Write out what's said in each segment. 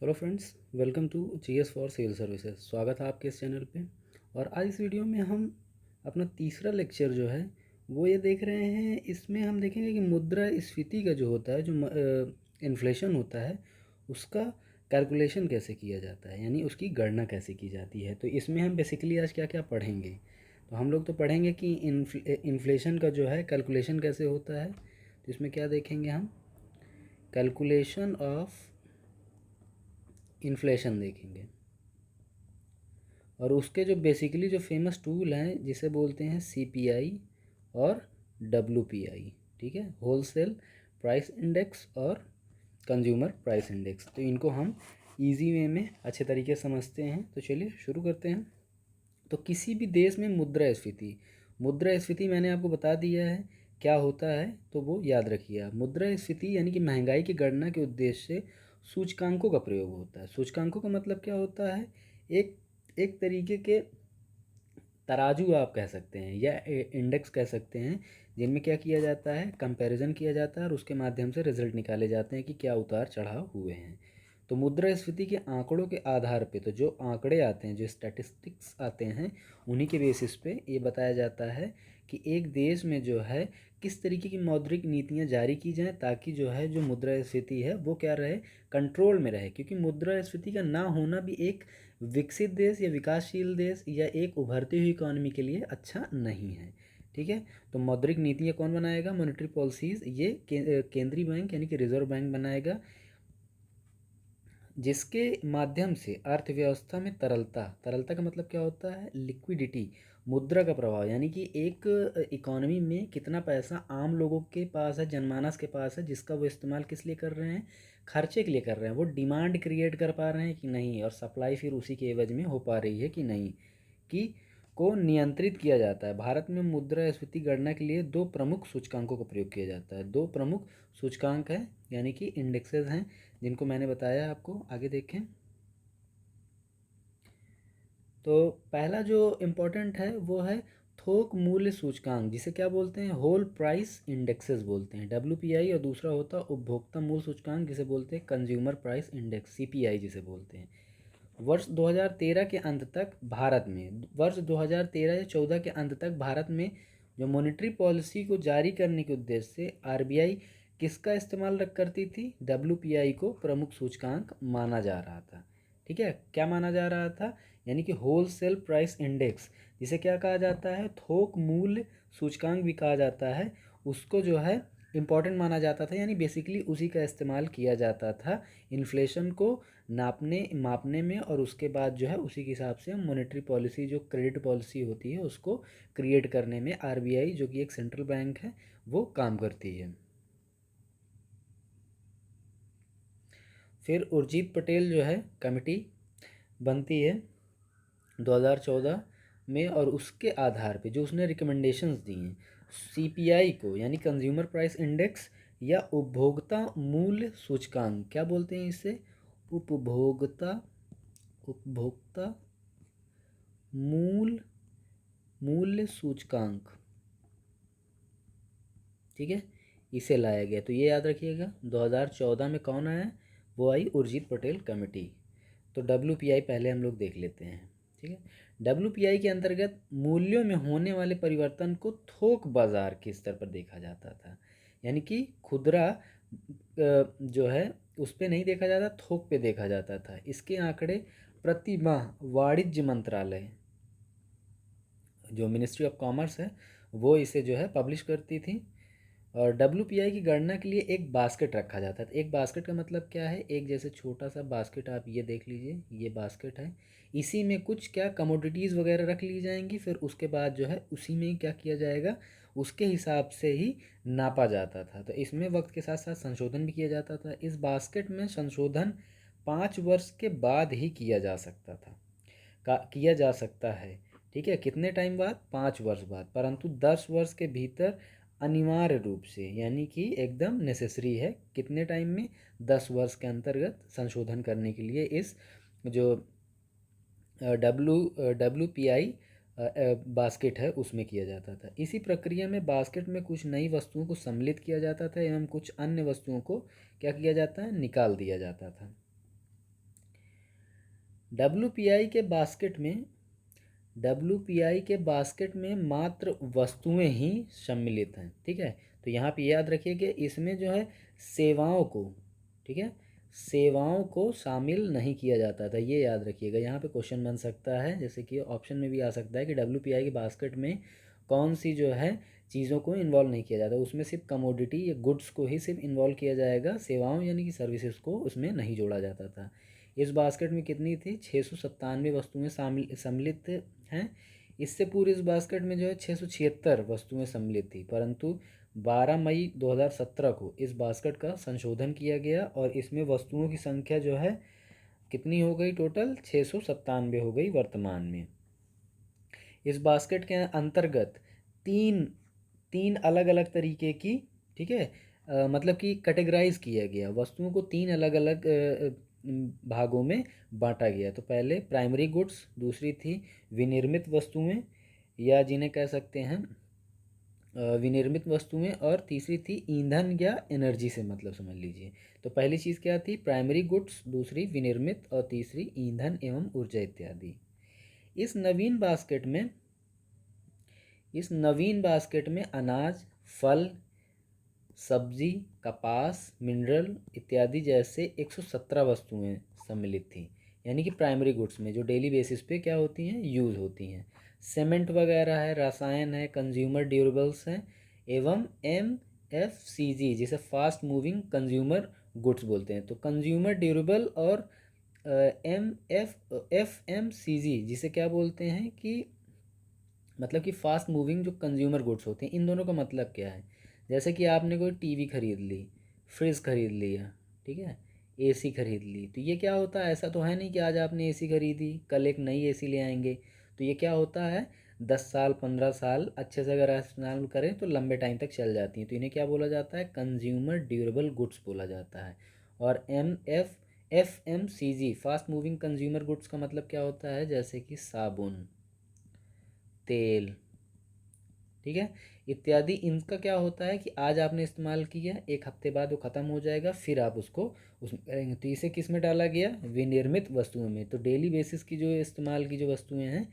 Hello friends, welcome to GS for civil services. स्वागत है आपके इस चैनल पे। और आज इस वीडियो में हम अपना तीसरा लेक्चर जो है वो ये देख रहे हैं। इसमें हम देखेंगे कि मुद्रास्फीति का जो होता है, जो इन्फ्लेशन होता है, उसका कैलकुलेशन कैसे किया जाता है, यानी उसकी गणना कैसे की जाती है। तो इसमें हम बेसिकली आज क्या क्या पढ़ेंगे। तो हम लोग तो पढ़ेंगे कि इन्फ्लेशन का जो है कैलकुलेशन कैसे होता है। तो इसमें क्या देखेंगे हम, कैलकुलेशन ऑफ इन्फ्लेशन देखेंगे। और उसके जो बेसिकली जो फेमस टूल हैं जिसे बोलते हैं सीपीआई और डब्ल्यूपीआई, ठीक है, होलसेल प्राइस इंडेक्स और कंज्यूमर प्राइस इंडेक्स। तो इनको हम इजी वे में अच्छे तरीके से समझते हैं। तो चलिए शुरू करते हैं। तो किसी भी देश में मुद्रास्फीति, मुद्रास्फीति मैंने आपको बता दिया है क्या होता है, तो वो याद रखिए आप। मुद्रास्फीति यानी कि महंगाई की गणना के उद्देश्य से सूचकांकों का प्रयोग होता है। सूचकांकों का मतलब क्या होता है, एक एक तरीके के तराजू आप कह सकते हैं या इंडेक्स कह सकते हैं, जिनमें क्या किया जाता है, कंपैरिजन किया जाता है और उसके माध्यम से रिजल्ट निकाले जाते हैं कि क्या उतार चढ़ाव हुए हैं। तो मुद्रास्फीति के आंकड़ों के आधार पे, तो जो आंकड़े आते हैं, जो स्टैटिस्टिक्स आते हैं, उन्हीं के बेसिस पे ये बताया जाता है कि एक देश में जो है किस तरीके की मौद्रिक नीतियां जारी की जाएं ताकि जो है जो मुद्रास्फीति है वो क्या रहे, कंट्रोल में रहे। क्योंकि मुद्रास्फीति का ना होना भी एक विकसित देश या विकासशील देश या एक उभरती हुई इकॉनमी के लिए अच्छा नहीं है। ठीक है। तो मौद्रिक नीतियाँ कौन बनाएगा, मॉनेटरी पॉलिसीज़ ये केंद्रीय बैंक यानी कि रिजर्व बैंक बनाएगा, जिसके माध्यम से अर्थव्यवस्था में तरलता, तरलता का मतलब क्या होता है, लिक्विडिटी, मुद्रा का प्रभाव, यानी कि एक इकॉनमी में कितना पैसा आम लोगों के पास है, जनमानस के पास है, जिसका वो इस्तेमाल किस लिए कर रहे हैं, खर्चे के लिए कर रहे हैं। वो डिमांड क्रिएट कर पा रहे हैं कि नहीं, और सप्लाई फिर उसी के एवज में हो पा रही है कि नहीं, कि को नियंत्रित किया जाता है। भारत में मुद्रास्फीति गणना के लिए दो प्रमुख सूचकांकों का प्रयोग किया जाता है। दो प्रमुख सूचकांक हैं यानी कि इंडेक्सेस हैं, जिनको मैंने बताया आपको। आगे देखें तो पहला जो इम्पोर्टेंट है वो है थोक मूल्य सूचकांक, जिसे क्या बोलते हैं, होल प्राइस इंडेक्सेस बोलते हैं, डब्ल्यूपीआई। और दूसरा होता है उपभोक्ता मूल्य सूचकांक, जिसे बोलते हैं कंज्यूमर प्राइस इंडेक्स, सीपीआई जिसे बोलते हैं। वर्ष 2013 के अंत तक भारत में, वर्ष 2013 या 14 के अंत तक भारत में जो मॉनेटरी पॉलिसी को जारी करने के उद्देश्य से आरबीआई किसका इस्तेमाल करती थी, डब्ल्यूपीआई को प्रमुख सूचकांक माना जा रहा था। ठीक है, क्या माना जा रहा था, यानी कि होलसेल प्राइस इंडेक्स, जिसे क्या कहा जाता है, थोक मूल्य सूचकांक भी कहा जाता है, उसको जो है इम्पॉर्टेंट माना जाता था। यानी बेसिकली उसी का इस्तेमाल किया जाता था इन्फ्लेशन को नापने मापने में, और उसके बाद जो है उसी के हिसाब से मॉनेटरी पॉलिसी, जो क्रेडिट पॉलिसी होती है, उसको क्रिएट करने में आरबीआई, जो कि एक सेंट्रल बैंक है, वो काम करती है। फिर उर्जित पटेल जो है कमेटी बनती है 2014 में, और उसके आधार पे जो उसने रिकमेंडेशंस दी हैं, सीपीआई को यानी कंज्यूमर प्राइस इंडेक्स या उपभोक्ता मूल्य सूचकांक, क्या बोलते हैं इसे, उपभोक्ता उपभोक्ता मूल मूल्य सूचकांक, ठीक है, इसे लाया गया। तो ये याद रखिएगा 2014 में कौन आया, वो आई उर्जित पटेल कमेटी। तो डब्ल्यूपीआई पहले हम लोग देख लेते हैं। ठीक है, डब्ल्यूपीआई के अंतर्गत मूल्यों में होने वाले परिवर्तन को थोक बाजार के स्तर पर देखा जाता था, यानी कि खुदरा जो है उस पर नहीं देखा जाता, थोक पे देखा जाता था। इसके आंकड़े प्रति माह वाणिज्य मंत्रालय, जो मिनिस्ट्री ऑफ कॉमर्स है, वो इसे जो है पब्लिश करती थी। और डब्ल्यूपीआई की गणना के लिए एक बास्केट रखा जाता था। एक बास्केट का मतलब क्या है, एक जैसे छोटा सा बास्केट आप ये देख लीजिए, ये बास्केट है, इसी में कुछ क्या कमोडिटीज़ वगैरह रख ली जाएंगी, फिर उसके बाद जो है उसी में क्या किया जाएगा, उसके हिसाब से ही नापा जाता था। तो इसमें वक्त के साथ साथ संशोधन भी किया जाता था। इस बास्केट में संशोधन 5 वर्ष के बाद ही किया जा सकता था, किया जा सकता है। ठीक है, कितने टाइम बाद, 5 वर्ष बाद, परंतु 10 वर्ष के भीतर अनिवार्य रूप से, यानी कि एकदम नेसेसरी है, कितने टाइम में, 10 वर्ष के अंतर्गत संशोधन करने के लिए इस जो डब्ल्यू पी आई बास्केट है उसमें किया जाता था। इसी प्रक्रिया में बास्केट में कुछ नई वस्तुओं को सम्मिलित किया जाता था एवं कुछ अन्य वस्तुओं को क्या किया जाता है, निकाल दिया जाता था। डब्ल्यू के बास्केट में मात्र वस्तुएं ही सम्मिलित हैं, ठीक है। तो यहाँ पे याद रखिए कि इसमें जो है सेवाओं को, ठीक है, सेवाओं को शामिल नहीं किया जाता था, ये याद रखिएगा। यहाँ पे क्वेश्चन बन सकता है, जैसे कि ऑप्शन में भी आ सकता है कि डब्ल्यू के बास्केट में कौन सी जो है चीज़ों को इन्वॉल्व नहीं किया जाता, उसमें सिर्फ कमोडिटी या गुड्स को ही सिर्फ इन्वॉल्व किया जाएगा, सेवाओं यानी कि सर्विसेज को उसमें नहीं जोड़ा जाता था। इस बास्केट में कितनी थी, 697 वस्तुएं सम्मिलित हैं। इससे पूर्व इस बास्केट में जो है 676 वस्तुएं सम्मिलित थी, परंतु 12 मई 2017 को इस बास्केट का संशोधन किया गया और इसमें वस्तुओं की संख्या जो है कितनी हो गई, टोटल 697 हो गई वर्तमान में। इस बास्केट के अंतर्गत तीन तीन अलग अलग तरीके की, ठीक है, मतलब कि कैटेगराइज किया गया, वस्तुओं को तीन अलग अलग भागों में बांटा गया। तो पहले प्राइमरी गुड्स, दूसरी थी विनिर्मित वस्तुएं या जिन्हें कह सकते हैं विनिर्मित वस्तुएं, और तीसरी थी ईंधन या एनर्जी से मतलब समझ लीजिए। तो पहली चीज़ क्या थी, प्राइमरी गुड्स, दूसरी विनिर्मित और तीसरी ईंधन एवं ऊर्जा इत्यादि। इस नवीन बास्केट में अनाज, फल, सब्जी, कपास, मिनरल इत्यादि जैसे 117 वस्तुएं सम्मिलित थी, यानी कि प्राइमरी गुड्स में जो डेली बेसिस पे क्या होती हैं, यूज़ होती हैं। सीमेंट वगैरह है, रसायन है, कंज्यूमर ड्यूरेबल्स हैं, एवं MFCG जिसे फास्ट मूविंग कंज्यूमर गुड्स बोलते हैं। तो कंज्यूमर ड्यूरेबल और FMCG जिसे क्या बोलते हैं कि मतलब कि फास्ट मूविंग जो कंज्यूमर गुड्स होते हैं, इन दोनों का मतलब क्या है। जैसे कि आपने कोई टीवी खरीद ली, फ्रिज खरीद लिया, ठीक है, एसी खरीद ली, तो ये क्या होता है, ऐसा तो है नहीं कि आज आपने एसी खरीदी कल एक नई एसी ले आएंगे। तो ये क्या होता है, 10 साल 15 साल अच्छे से अगर इस्तेमाल करें तो लंबे टाइम तक चल जाती हैं। तो इन्हें क्या बोला जाता है, कंज्यूमर ड्यूरेबल गुड्स बोला जाता है। और FMCG fast moving consumer goods का मतलब क्या होता है, जैसे कि साबुन, तेल, ठीक है, इत्यादि। इनका क्या होता है कि आज आपने इस्तेमाल किया, एक हफ्ते बाद वो ख़त्म हो जाएगा, फिर आप उसको उसमें करेंगे। तो इसे किस में डाला गया, विनिर्मित वस्तुओं में। तो डेली बेसिस की जो इस्तेमाल की जो वस्तुएं हैं,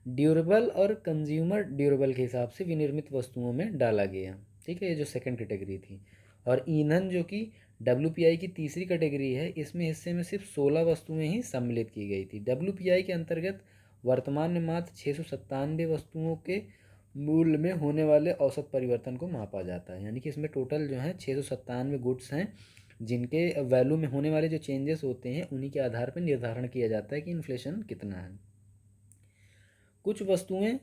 ड्यूरेबल और कंज्यूमर ड्यूरेबल के हिसाब से विनिर्मित वस्तुओं में डाला गया, ठीक है, ये जो सेकंड कैटेगरी थी। और ईंधन जो कि WPI की तीसरी कैटेगरी है, इसमें हिस्से में सिर्फ 16 वस्तुएं ही सम्मिलित की गई थी। WPI के अंतर्गत वर्तमान में मात्र 697 वस्तुओं के मूल्य में होने वाले औसत परिवर्तन को मापा जाता है, यानी कि इसमें टोटल जो है 697 गुड्स हैं, जिनके वैल्यू में होने वाले जो चेंजेस होते हैं उन्हीं के आधार पर निर्धारण किया जाता है कि इन्फ्लेशन कितना है। कुछ वस्तुएं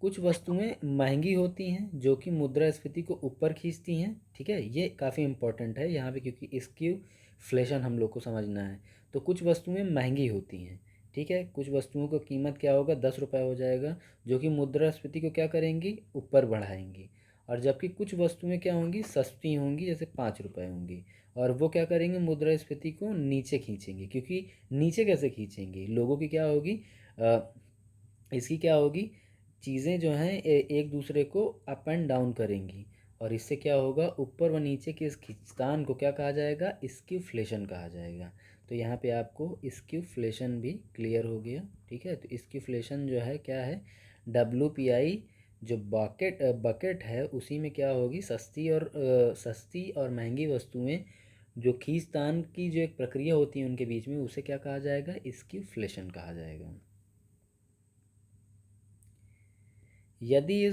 कुछ वस्तुएं महंगी होती हैं जो कि मुद्रास्फीति को ऊपर खींचती हैं, ठीक है, ये काफ़ी इंपॉर्टेंट है यहाँ पे, क्योंकि इसकी इन्फ्लेशन हम लोग को समझना है। तो कुछ वस्तुएं महंगी होती हैं, ठीक है, कुछ वस्तुओं का कीमत क्या होगा, 10 रुपये हो जाएगा, जो कि मुद्रास्फीति को क्या करेंगी, ऊपर बढ़ाएंगी। और जबकि कुछ वस्तुएं क्या होंगी, सस्ती होंगी, जैसे 5 रुपये होंगी, और वो क्या करेंगे, मुद्रास्फीति को नीचे खींचेंगी। क्योंकि नीचे कैसे खींचेंगी, लोगों की क्या होगी, इसकी क्या होगी, चीज़ें जो हैं एक दूसरे को अप एंड डाउन करेंगी, और इससे क्या होगा, ऊपर व नीचे के इस खिंचातान को क्या कहा जाएगा, स्क्यूफ्लेशन कहा जाएगा। तो यहाँ पे आपको स्क्यूफ्लेशन भी क्लियर हो गया, ठीक है। तो स्क्यूफ्लेशन जो है क्या है, WPI जो बकेट है उसी में क्या होगी, सस्ती और महंगी वस्तुएं जो खींचतान की जो एक प्रक्रिया होती है उनके बीच में, उसे क्या कहा जाएगा, स्क्यूफ्लेशन कहा जाएगा। यदि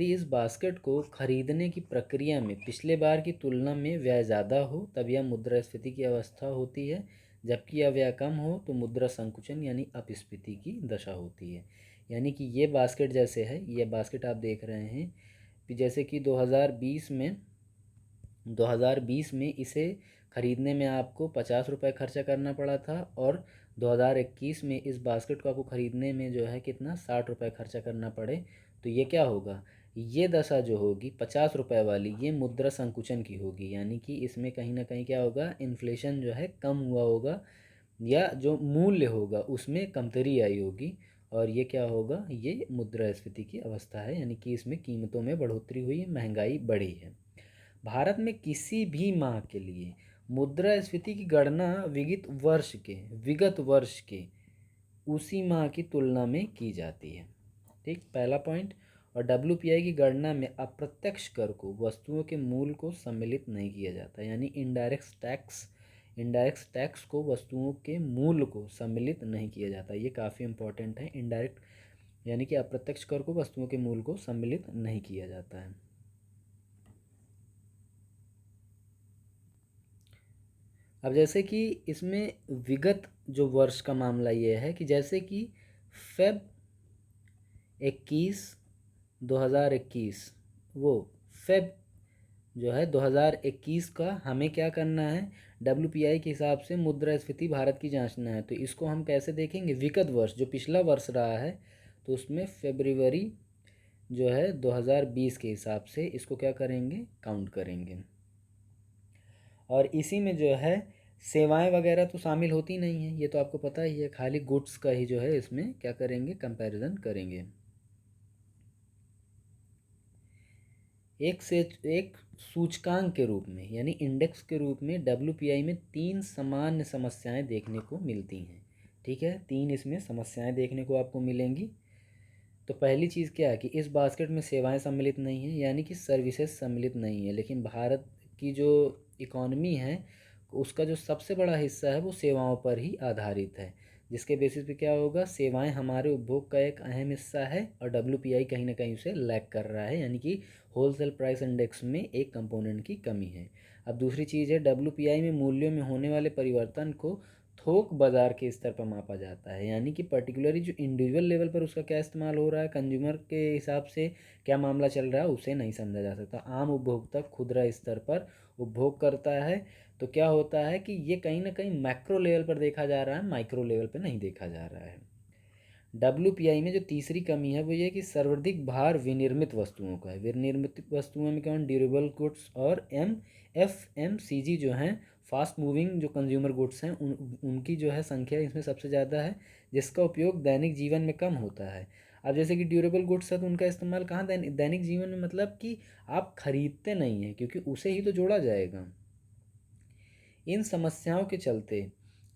इस बास्केट को खरीदने की प्रक्रिया में पिछले बार की तुलना में व्यय ज़्यादा हो तब यह मुद्रास्फीति की अवस्था होती है, जबकि यह व्यय कम हो तो मुद्रा संकुचन यानी अपस्फीति की दशा होती है। यानी कि ये बास्केट जैसे है, ये बास्केट आप देख रहे हैं कि जैसे कि 2020 में इसे ख़रीदने में आपको 50 रुपये खर्चा करना पड़ा था, और 2021 में इस बास्केट को आपको ख़रीदने में जो है कितना, 60 रुपये खर्चा करना पड़े। तो ये क्या होगा, ये दशा जो होगी 50 रुपये वाली, ये मुद्रा संकुचन की होगी, यानी कि इसमें कहीं ना कहीं क्या होगा, इन्फ्लेशन जो है कम हुआ होगा, या जो मूल्य होगा उसमें कमतरी आई होगी, और ये क्या होगा, ये मुद्रास्फीति की अवस्था है, यानी कि इसमें कीमतों में बढ़ोतरी हुई, महंगाई बढ़ी है। भारत में किसी भी माह के लिए मुद्रास्फीति की गणना विगत वर्ष के उसी माह की तुलना में की जाती है। ठीक, पहला पॉइंट। और डब्ल्यूपीआई की गणना में अप्रत्यक्ष कर को वस्तुओं के मूल्य को सम्मिलित नहीं किया जाता, यानी इनडायरेक्ट टैक्स को वस्तुओं के मूल्य को सम्मिलित नहीं किया जाता। ये काफ़ी इंपॉर्टेंट है। इनडायरेक्ट यानी कि अप्रत्यक्ष कर को वस्तुओं के मूल्य को सम्मिलित नहीं किया जाता है। अब जैसे कि इसमें विगत जो वर्ष का मामला ये है कि जैसे कि फेब 2021 वो फेब जो है 2021 का हमें क्या करना है, डब्ल्यूपीआई के हिसाब से मुद्रास्फीति भारत की जांचना है। तो इसको हम कैसे देखेंगे, विगत वर्ष जो पिछला वर्ष रहा है, तो उसमें फरवरी जो है 2020 के हिसाब से इसको क्या करेंगे, काउंट करेंगे। और इसी में जो है सेवाएं वगैरह तो शामिल होती नहीं है, ये तो आपको पता ही है, खाली गुड्स का ही जो है इसमें क्या करेंगे, कंपैरिजन करेंगे। एक सूचकांक के रूप में यानी इंडेक्स के रूप में डब्ल्यूपीआई में 3 सामान्य समस्याएं देखने को मिलती हैं। ठीक है, 3 इसमें समस्याएं देखने को आपको मिलेंगी। तो पहली चीज़ क्या है कि इस बास्केट में सेवाएं सम्मिलित नहीं हैं, यानी कि सर्विसेज सम्मिलित नहीं है। लेकिन भारत की जो इकॉनमी है उसका जो सबसे बड़ा हिस्सा है वो सेवाओं पर ही आधारित है, जिसके बेसिस पे क्या होगा, सेवाएं हमारे उपभोग का एक अहम हिस्सा है और डब्ल्यूपीआई कहीं ना कहीं उसे लैग कर रहा है, यानी कि होलसेल प्राइस इंडेक्स में एक कंपोनेंट की कमी है। अब दूसरी चीज़ है, डब्ल्यूपीआई में मूल्यों में होने वाले परिवर्तन को थोक बाज़ार के स्तर पर मापा जाता है, यानी कि पर्टिकुलरली जो इंडिविजुअल लेवल पर उसका क्या इस्तेमाल हो रहा है, कंज्यूमर के हिसाब से क्या मामला चल रहा है उसे नहीं समझा जा सकता। आम उपभोक्ता खुदरा स्तर पर उपभोग करता है, तो क्या होता है कि ये कहीं ना कहीं मैक्रो लेवल पर देखा जा रहा है, माइक्रो लेवल पर नहीं देखा जा रहा है। डब्ल्यूपीआई में जो तीसरी कमी है वो ये कि सर्वाधिक भार विनिर्मित वस्तुओं का है। विनिर्मित वस्तुओं में कौन, ड्यूरेबल गुड्स और एफएमसीजी जो हैं, फास्ट मूविंग जो कंज्यूमर गुड्स हैं, उनकी जो है संख्या इसमें सबसे ज़्यादा है, जिसका उपयोग दैनिक जीवन में कम होता है। अब जैसे कि ड्यूरेबल गुड्स है तो उनका इस्तेमाल कहाँ, दैनिक जीवन में, मतलब कि आप खरीदते नहीं हैं क्योंकि उसे ही तो जोड़ा जाएगा। इन समस्याओं के चलते,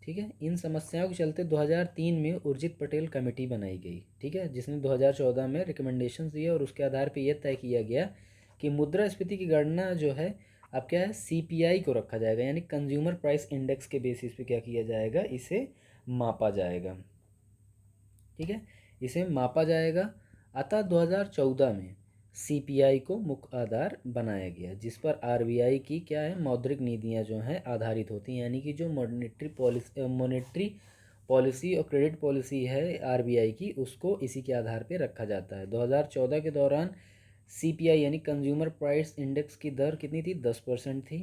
ठीक है, इन समस्याओं के चलते 2003 में उर्जित पटेल कमेटी बनाई गई, ठीक है, जिसने 2014 में रिकमेंडेशंस दिए और उसके आधार पर यह तय किया गया कि मुद्रास्फीति की गणना जो है अब क्या है, सीपीआई को रखा जाएगा, यानी कंज्यूमर प्राइस इंडेक्स के बेसिस पे क्या किया जाएगा, इसे मापा जाएगा। ठीक है, इसे मापा जाएगा। अतः 2014 में सीपीआई को मुख्य आधार बनाया गया, जिस पर आरबीआई की क्या है, मौद्रिक नीतियां जो हैं आधारित होती हैं, यानी कि जो मॉनेटरी पॉलिसी और क्रेडिट पॉलिसी है आरबीआई की, उसको इसी के आधार पर रखा जाता है। 2014 के दौरान सीपीआई यानी कंज्यूमर प्राइस इंडेक्स की दर कितनी थी, 10% थी।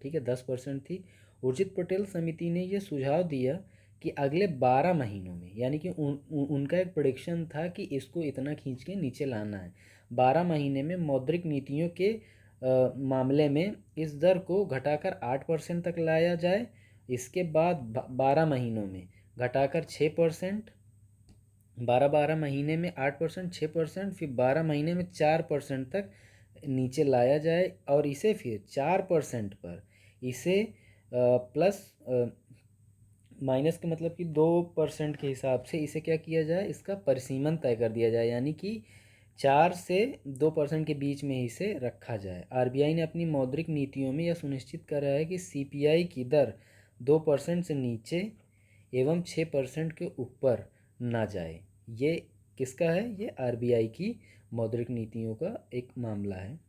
ठीक है, 10% थी। उर्जित पटेल समिति ने यह सुझाव दिया कि अगले 12 महीनों में, यानी कि उनका एक प्रेडिक्शन था कि इसको इतना खींच के नीचे लाना है, 12 महीने में मौद्रिक नीतियों के मामले में इस दर को घटाकर 8% तक लाया जाए। इसके बाद 12 महीनों में घटाकर 6%, 12 महीने में 8%, 6%, फिर 12 महीने में 4% तक नीचे लाया जाए और इसे फिर 4% पर इसे प्लस माइनस के मतलब कि 2% के हिसाब से इसे क्या किया जाए, इसका परिसीमन तय कर दिया जाए, यानी कि 4 से 2% के बीच में इसे रखा जाए। आरबीआई ने अपनी मौद्रिक नीतियों में यह सुनिश्चित करा है कि सीपीआई की दर 2% से नीचे एवं 6% के ऊपर ना जाए। ये किसका है, ये आरबीआई की मौद्रिक नीतियों का एक मामला है।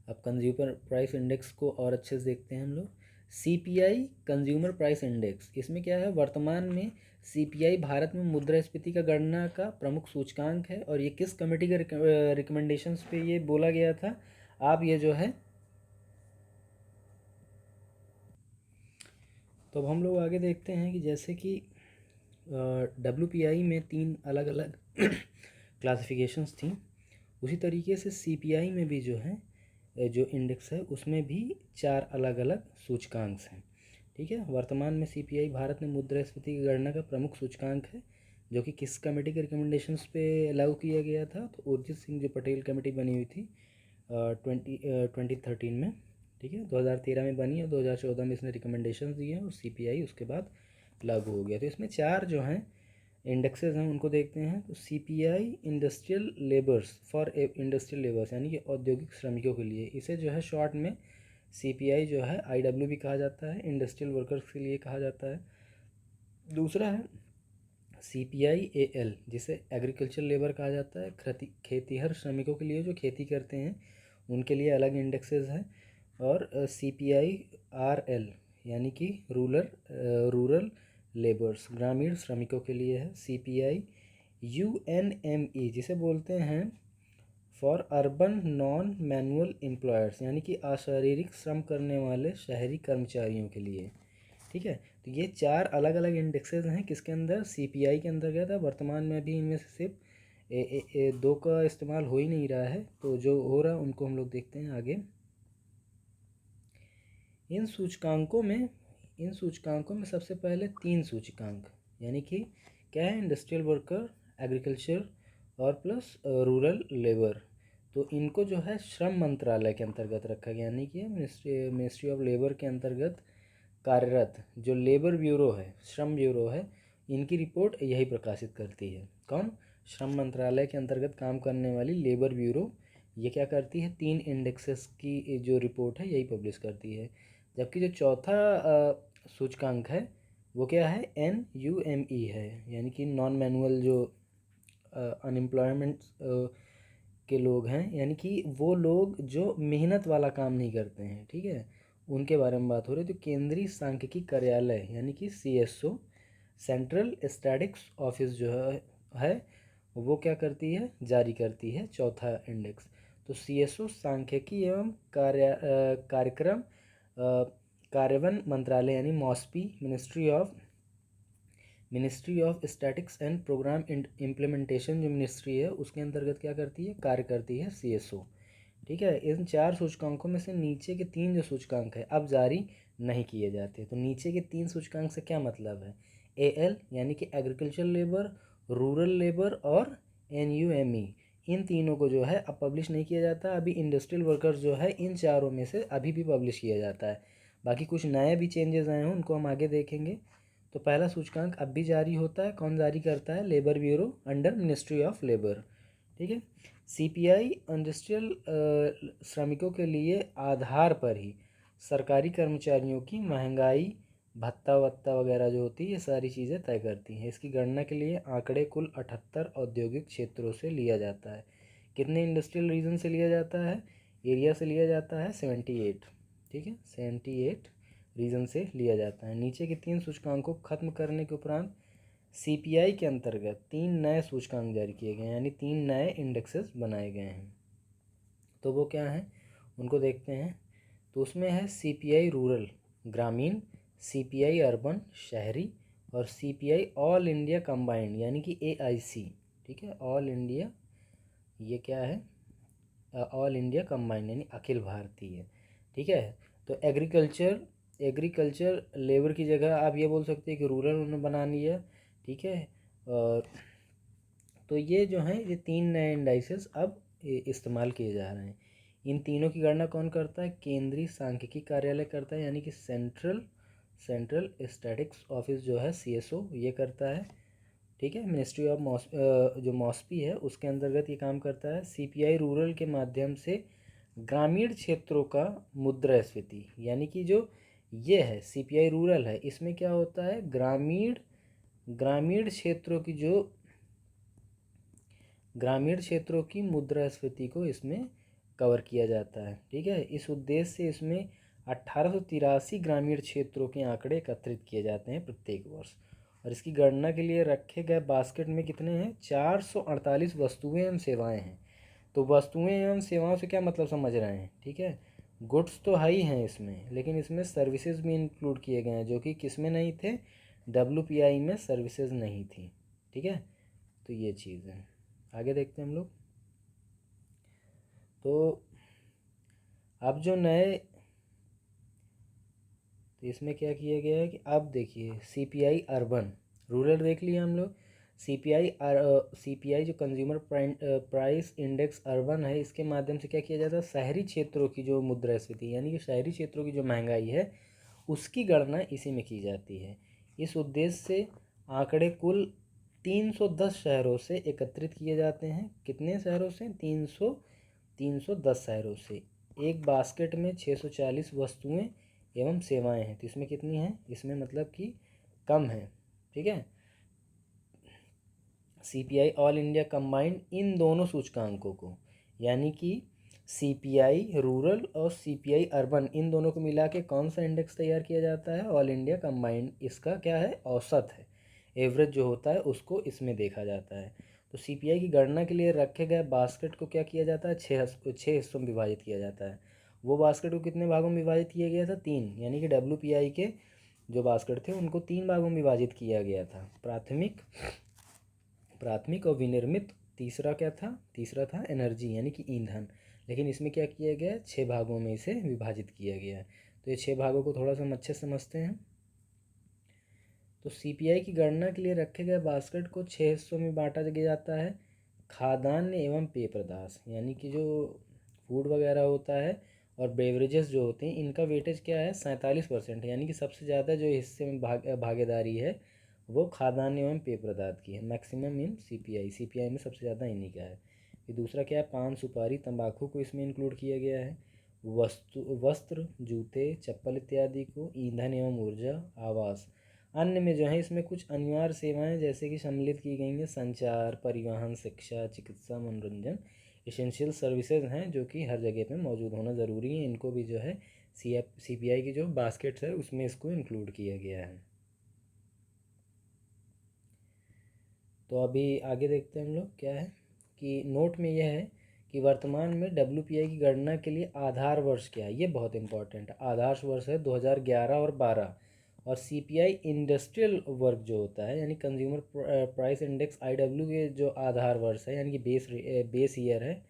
अब कंज्यूमर प्राइस इंडेक्स को और अच्छे से देखते हैं हम लोग। सीपीआई कंज्यूमर प्राइस इंडेक्स, इसमें क्या है, वर्तमान में सीपीआई भारत में मुद्रास्फीति का गणना का प्रमुख सूचकांक है और ये किस कमेटी के रिकमेंडेशंस पे ये बोला गया था, आप ये जो है, तो अब हम लोग आगे देखते हैं कि जैसे कि डब्ल्यूपीआई में 3 अलग अलग क्लासिफिकेशंस थी, उसी तरीके से सीपीआई में भी जो है जो इंडेक्स है उसमें भी 4 अलग अलग सूचकांक हैं। ठीक है, वर्तमान में सीपीआई भारत में मुद्रास्फीति की गणना का प्रमुख सूचकांक है, जो कि किस कमेटी के रिकमेंडेशंस पे लागू किया गया था, तो उर्जित सिंह जो पटेल कमेटी बनी हुई थी 2013 में, ठीक है, 2013 में बनी और 2014 में इसने रिकमेंडेशन दिए और CPI उसके बाद लागू हो गया। तो इसमें 4 जो हैं इंडेक्सेस हैं उनको देखते हैं। तो CPI industrial labours for industrial labours यानी कि औद्योगिक श्रमिकों के लिए, इसे जो है शॉर्ट में CPI जो है IW भी कहा जाता है, इंडस्ट्रियल वर्कर्स के लिए कहा जाता है। दूसरा है CPI-AL जिसे एग्रीकल्चर लेबर कहा जाता है, खेतीहर श्रमिकों के लिए जो खेती करते हैं उनके लिए अलग इंडेक्सेस है। और CPI-RL यानी कि रूरल लेबर्स ग्रामीण श्रमिकों के लिए है। CPI-UNME जिसे बोलते हैं for urban non manual employers यानी कि अशारीरिक श्रम करने वाले शहरी कर्मचारियों के लिए। ठीक है, तो ये 4 अलग अलग इंडेक्सेस हैं किसके अंदर, CPI के अंदर गया था। वर्तमान में अभी इनमें से सिर्फ 2 का इस्तेमाल हो ही नहीं रहा है, तो जो हो रहा है उनको हम लोग देखते हैं आगे। इन सूचकांकों में सबसे पहले 3 सूचकांक यानी कि क्या है, इंडस्ट्रियल वर्कर, एग्रीकल्चर और प्लस रूरल लेबर। तो इनको जो है श्रम मंत्रालय के अंतर्गत रखा गया, यानी कि मिनिस्ट्री ऑफ लेबर के अंतर्गत कार्यरत जो लेबर ब्यूरो है, श्रम ब्यूरो है, इनकी रिपोर्ट यही प्रकाशित करती है। कौन, श्रम मंत्रालय के अंतर्गत काम करने वाली लेबर ब्यूरो, ये क्या करती है, 3 इंडेक्सेस की जो रिपोर्ट है यही पब्लिश करती है। जबकि जो चौथा सूचकांक है वो क्या है, NUME है, यानी कि नॉन मैनुअल जो अनएम्प्लॉयमेंट के लोग हैं, यानी कि वो लोग जो मेहनत वाला काम नहीं करते हैं, ठीक है, उनके बारे में बात हो रही है। तो केंद्रीय सांख्यिकी कार्यालय यानी कि CSO, सेंट्रल स्टैटिक्स ऑफिस जो है वो क्या करती है, जारी करती है चौथा इंडेक्स। तो CSO सांख्यिकी एवं कार्यक्रम कार्यान्वयन मंत्रालय यानी MoSPI, ministry of statistics and programme implementation जो मिनिस्ट्री है उसके अंतर्गत क्या करती है, कार्य करती है CSO। ठीक है, इन 4 सूचकांकों में से नीचे के 3 जो सूचकांक है अब जारी नहीं किए जाते। तो नीचे के 3 सूचकांक से क्या मतलब है, AL यानी कि एग्रीकल्चर लेबर, रूरल लेबर और NUME, इन तीनों को जो है अब पब्लिश नहीं किया जाता। अभी इंडस्ट्रियल वर्कर्स जो है इन चारों में से अभी भी पब्लिश किया जाता है। बाकी कुछ नए भी चेंजेस आए हैं उनको हम आगे देखेंगे। तो पहला सूचकांक अब भी जारी होता है, कौन जारी करता है, labour bureau under ministry of labour. ठीक है, CPI इंडस्ट्रियल श्रमिकों के लिए आधार पर ही सरकारी कर्मचारियों की महंगाई भत्ता वत्ता वगैरह जो होती है ये सारी चीज़ें तय करती हैं। इसकी गणना के लिए आंकड़े कुल 78 औद्योगिक क्षेत्रों से लिया जाता है। कितने इंडस्ट्रियल रीजन से लिया जाता है, एरिया से लिया जाता है 78। ठीक है, 78 रीजन से लिया जाता है। नीचे के 3 सूचकांकों को खत्म करने के उपरांत CPI के अंतर्गत 3 नए सूचकांक जारी किए गए हैं, यानी 3 नए इंडेक्सेस बनाए गए हैं। तो वो क्या हैं उनको देखते हैं। तो उसमें है CPI रूरल ग्रामीण, CPI अर्बन शहरी और CPI ऑल इंडिया कंबाइंड यानी कि AIC। ठीक है, ऑल इंडिया, ये क्या है, ऑल इंडिया कंबाइंड यानी अखिल भारतीय। ठीक है, तो एग्रीकल्चर लेबर की जगह आप ये बोल सकते हैं कि रूरल उन्होंने बना लिया। ठीक है, और तो ये जो हैं ये 3 नए इंडाइसेस अब इस्तेमाल किए जा रहे हैं। इन तीनों की गणना कौन करता है, केंद्रीय सांख्यिकी कार्यालय करता है, यानी कि सेंट्रल स्टैटिक्स ऑफिस जो है CSO ये करता है। ठीक है, मिनिस्ट्री ऑफ जो मॉस्पी है उसके अंतर्गत ये काम करता है। CPI रूरल के माध्यम से ग्रामीण क्षेत्रों का मुद्रास्फीति, यानी कि जो ये है CPI रूरल है, इसमें क्या होता है, ग्रामीण क्षेत्रों की मुद्रास्फीति को इसमें कवर किया जाता है। ठीक है, इस उद्देश्य से इसमें 1883 ग्रामीण क्षेत्रों के आंकड़े एकत्रित किए जाते हैं प्रत्येक वर्ष। और इसकी गणना के लिए रखे गए बास्केट में कितने हैं, 448 वस्तुएं एवं सेवाएं हैं। तो वस्तुएं एवं सेवाओं से क्या मतलब समझ रहे हैं, ठीक है, गुड्स तो है ही हैं इसमें, लेकिन इसमें सर्विसेज भी इंक्लूड किए गए हैं जो कि किस में नहीं थे, WPI में सर्विसेज नहीं थी। ठीक है, तो ये चीज़ है। आगे देखते हैं हम लोग। तो अब जो नए, तो इसमें क्या किया गया है कि अब देखिए CPI अर्बन, रूरल देख लिया हम लोग, सीपीआई जो कंज्यूमर प्राइस इंडेक्स अर्बन है, इसके माध्यम से क्या किया जाता है, शहरी क्षेत्रों की जो मुद्रास्फीति यानी कि शहरी क्षेत्रों की जो महंगाई है उसकी गणना इसी में की जाती है। इस उद्देश्य से आंकड़े कुल 310 शहरों से एकत्रित किए जाते हैं। कितने शहरों से? 310 शहरों से। एक बास्केट में 640 वस्तुएं एवं सेवाएं हैं, तो इसमें कितनी हैं? इसमें मतलब कि कम है, ठीक है। सीपीआई ऑल इंडिया कंबाइंड इन दोनों सूचकांकों को, यानी कि सीपीआई रूरल और सीपीआई अर्बन, इन दोनों को मिला के कौन सा इंडेक्स तैयार किया जाता है? All India combined. इसका क्या है? औसत है, एवरेज जो होता है उसको इसमें देखा जाता है। तो सीपीआई की गणना के लिए रखे गए बास्केट को क्या किया जाता है? छः हिस्सों में विभाजित किया जाता है। वो बास्केट को कितने भागों में विभाजित किया गया था? 3, यानी कि डब्ल्यूपीआई के जो बास्केट थे उनको 3 भागों में विभाजित किया गया था। प्राथमिक और विनिर्मित। तीसरा क्या था? तीसरा था एनर्जी यानी कि ईंधन। लेकिन इसमें क्या किया गया है? 6 भागों में इसे विभाजित किया गया है। तो ये 6 भागों को थोड़ा सा हम अच्छे से समझते हैं। तो सीपीआई की गणना के लिए रखे गए बास्केट को 6 हिस्सों में बांटा जाता है। खाद्यान्न एवं पेय पदार्थ, यानी कि जो फूड वगैरह होता है और बेवरेजेस जो होते हैं, इनका वेटेज क्या है? 47%, यानी कि सबसे ज़्यादा जो हिस्से में भागीदारी है वो खाद्यान्न एवं पेय पदार्थ की है। मैक्सिमम इन सीपीआई में सबसे ज़्यादा इन्हीं का है। फिर दूसरा क्या है? पान, सुपारी, तंबाकू को इसमें इंक्लूड किया गया है। वस्त्र, जूते, चप्पल इत्यादि को, ईंधन एवं ऊर्जा, आवास। अन्य में जो है इसमें कुछ अनिवार्य सेवाएं जैसे कि सम्मिलित की गई हैं, संचार, परिवहन, शिक्षा, चिकित्सा, मनोरंजन, एसेंशियल सर्विसेज हैं जो कि हर जगह पे मौजूद होना ज़रूरी है। इनको भी जो है सीपीआई की जो बास्केट्स है उसमें इसको इंक्लूड किया गया है। तो अभी आगे देखते हैं हम लोग क्या है कि नोट में यह है कि वर्तमान में डब्ल्यूपीआई की गणना के लिए आधार वर्ष क्या है? ये बहुत इंपॉर्टेंट है। आधार वर्ष है 2011 और 12। और सीपीआई इंडस्ट्रियल वर्क जो होता है यानी कंज्यूमर प्राइस इंडेक्स आईडब्ल्यू के जो आधार वर्ष है यानी कि बेस ईयर है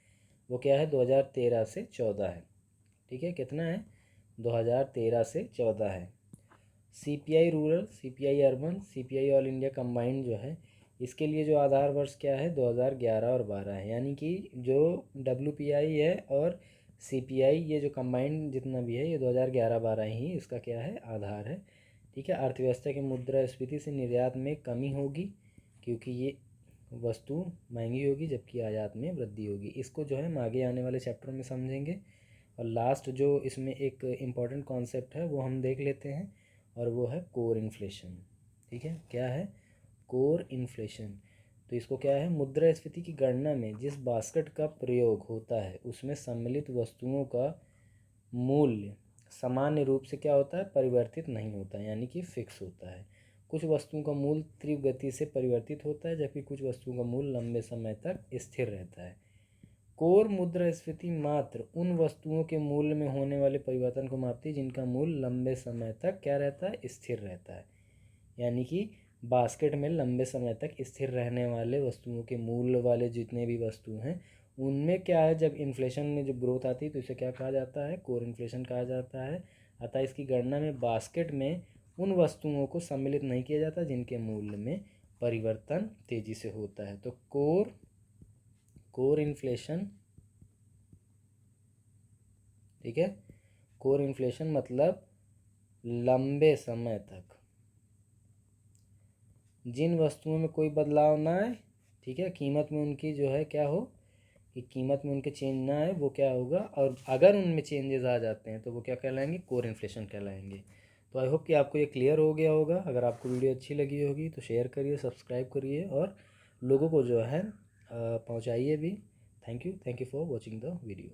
वो क्या है? 2013 से 14 है, ठीक है। कितना है? 2013 से 14 है। CPI rural, CPI urban, CPI all India combined जो है इसके लिए जो आधार वर्ष क्या है? 2011 और 12 है, यानी कि जो डब्ल्यूपीआई है और सीपीआई ये जो कंबाइंड जितना भी है ये 2011-12 ही इसका क्या है? आधार है, ठीक है। अर्थव्यवस्था की मुद्रास्फीति से निर्यात में कमी होगी क्योंकि ये वस्तु महंगी होगी जबकि आयात में वृद्धि होगी। इसको जो है हम आगे आने वाले चैप्टर में समझेंगे। और लास्ट जो इसमें एक इम्पॉर्टेंट कॉन्सेप्ट है वो हम देख लेते हैं और वो है कोर इन्फ्लेशन, ठीक है। क्या है? Core inflation. तो इसको क्या है? मुद्रास्फीति की गणना में जिस बास्केट का प्रयोग होता है उसमें सम्मिलित वस्तुओं का मूल्य सामान्य रूप से क्या होता है? परिवर्तित नहीं होता है, यानी कि फिक्स होता है। कुछ वस्तुओं का मूल्य तीव्र गति से परिवर्तित होता है जबकि कुछ वस्तुओं का मूल्य लंबे समय तक स्थिर रहता है। कोर मुद्रास्फीति मात्र उन वस्तुओं के मूल्य में होने वाले परिवर्तन को मापती है जिनका मूल्य लंबे समय तक क्या रहता है? स्थिर रहता है। यानी कि बास्केट में लंबे समय तक स्थिर रहने वाले वस्तुओं के मूल्य वाले जितने भी वस्तु हैं उनमें क्या है? जब इन्फ्लेशन में जब ग्रोथ आती है तो इसे क्या कहा जाता है? कोर इन्फ्लेशन कहा जाता है। अतः इसकी गणना में बास्केट में उन वस्तुओं को सम्मिलित नहीं किया जाता जिनके मूल्य में परिवर्तन तेजी से होता है। तो कोर इन्फ्लेशन, ठीक है। कोर इन्फ्लेशन मतलब लंबे समय तक जिन वस्तुओं में कोई बदलाव ना आए, ठीक है, कीमत में उनकी जो है क्या हो कि कीमत में उनके चेंज ना आए, वो क्या होगा? और अगर उनमें चेंजेस आ जाते हैं तो वो क्या कहलाएंगे? कोर इन्फ्लेशन कहलाएंगे। तो आई होप कि आपको ये क्लियर हो गया होगा। अगर आपको वीडियो अच्छी लगी होगी तो शेयर करिए, सब्सक्राइब करिए और लोगों को जो है पहुँचाइए भी। Thank you for watching the video.